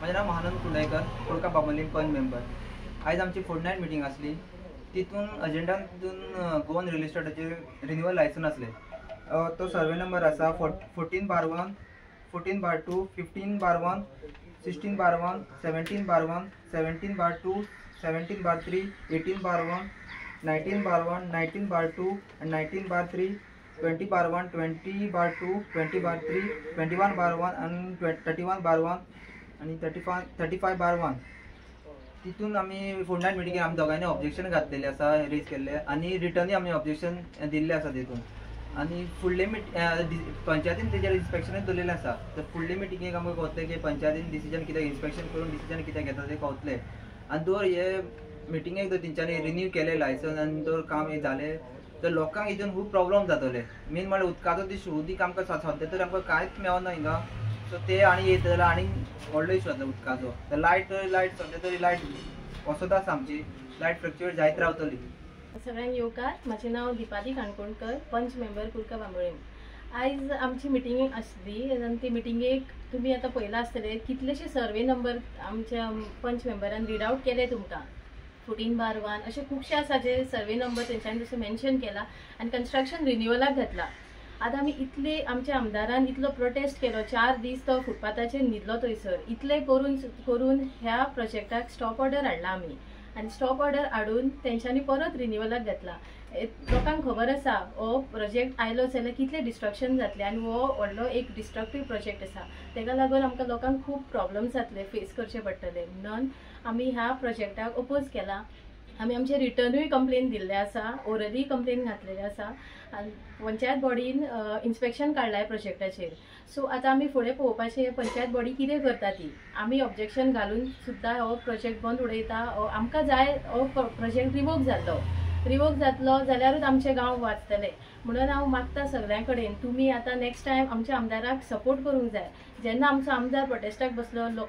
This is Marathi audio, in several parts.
माझें नाव महानंद कुंडयकर, कोळका बांबोलीम पंच मेंबर। आज आमची फोर्टनाइट मीटिंग आसली। तितून अजेंडान गोवन रियल इस्टेटाचे रिन्यूअल लायसन असले। तो सर्वे नंबर आसा 14/1, 14/2, 15/1, 16/1, 17/1, 17/2, 17/3, 18/1, 19/1, 19/2 and 19/3, 20/1, 20/2, 20/3, 21/1 and 31/1 आणि 35/1 तितून आम्ही फोर्टनाइट मिटिंगेक आमी दोगांनी ऑब्जेक्शन घातलेले आसा, रेज केल्ले आनी रिटर्नूय आमी ऑब्जेक्शन दिल्ले आसा तितून। आनी फुडले पंचायतीन तेजेर इन्स्पेक्शनूय दवरलेलें आसा। तर फुडले मिटिंगेक आमकां कळटलें की पंचायतीन डिसिजन कितें इन्स्पेक्शन करून डिसिजन कितें घेता तें कळटलें। आनी जर हे मिटिंगेक जर तेंच्यांनी रिन्यू केलें लायसन आनी जर काम हे जालें तर लोकांक हितून खूब प्रॉब्लम जातले। मेन म्हळ्यार उदकाचो ती उदीक आमकां सद्या तरी आमकां कांयच मेळना हिंगा। सो ते आनी येत जाल्यार आनी व्हडलो इशू जातलो उदकाचो। तर लायट सद्या तरी लायट वसत आसा आमची, लायट फ्लक्च्युएट जायत रावतली। सगळ्यांक येवकार, म्हजें नांव दिपाली काणकोणकर, पंच मेंबर कोळका बांबोलीम। आयज आमची मिटिंग आसली आनी ती मिटिंगेक तुमी आतां पळयलां आसतलें कितलेशे सर्वे नंबर आमच्या पंच मेंबरान रीड आउट केले तुमकां। 14/1 असे खूबशे आसा जे सर्वे नंबर तेंच्यांनी जसो मेन्शन केला आनी कन्स्ट्रक्शन रिन्युअलाक घातला। आतां आमी इतले आमच्या आमदारान इतलो प्रोटेस्ट केलो, 4 दीस तो फुटपाथाचेर न्हिदलो थंयसर। इतले करून ह्या प्रोजेक्टाक स्टॉप ऑर्डर हाडला आमी आनी स्टॉप ऑर्डर हाडून तेंच्यांनी परत रिन्युअलाक घातला। लोकांक खबर आसा हो प्रोजेक्ट आयलो जाल्यार कितले डिस्ट्रक्शन जातले आनी हो व्हडलो एक डिस्ट्रक्टीव प्रोजेक्ट आसा। तेका लागून आमकां लोकांक खूब प्रॉब्लम्स जातले, फेस करचे पडटले। म्हणून आमी ह्या प्रोजेक्टाक अपोज केला। आमी आमचे रिटर्नूय कंप्लेन दिल्ले आसा, ओरली कंप्लेन घातलेले आसा आनी पंचायत बॉडीन इन्स्पेक्शन काडलाय प्रोजेक्टाचेर। सो आतां आमी फुडें पळोवपाचें पंचायत बॉडी कितें करता ती। आमी ऑब्जेक्शन घालून सुद्दां हो प्रोजेक्ट बंद उडयता। आमकां जाय हो प्रोजेक्ट रिवोक जातलो जाल्यारूच आमचे गांव वाचतले। म्हणून हांव मागता सगळ्यां कडेन तुमी आतां नेक्स्ट टायम आमच्या आमदाराक सपोर्ट करूंक जाय। जेन्ना आमचो आमदार प्रोटेस्टाक बसलो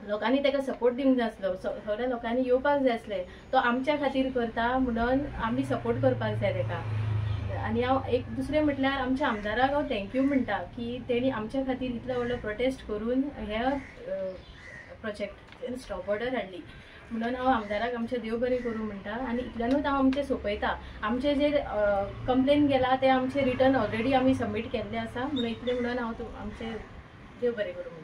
लोकांनी ताका सपोर्ट दिवंक जाय आसलो, सगळ्या लोकांनी येवपाक जाय आसलें। तो आमच्या खातीर करता म्हणून आमी सपोर्ट करपाक जाय ताका। आनी हांव एक दुसरें म्हटल्यार आमच्या आमदाराक हांव थँक्यू म्हणटा की तेणी आमच्या खातीर इतलो व्हडलो प्रोटेस्ट करून ह्या प्रोजेक्ट स्टॉप ऑर्डर हाडली। म्हणून हांव आमदाराक आमचें देव बरें करूं म्हणटा आनी इतल्यानूच हांव आमचें सोंपयता। आमचे जे कंप्लेन गेला ते आमचे रिटर्न ऑलरेडी आमी सबमीट केल्ले आसा। म्हणून इतलें म्हणून हांव आमचें देव बरें करूं।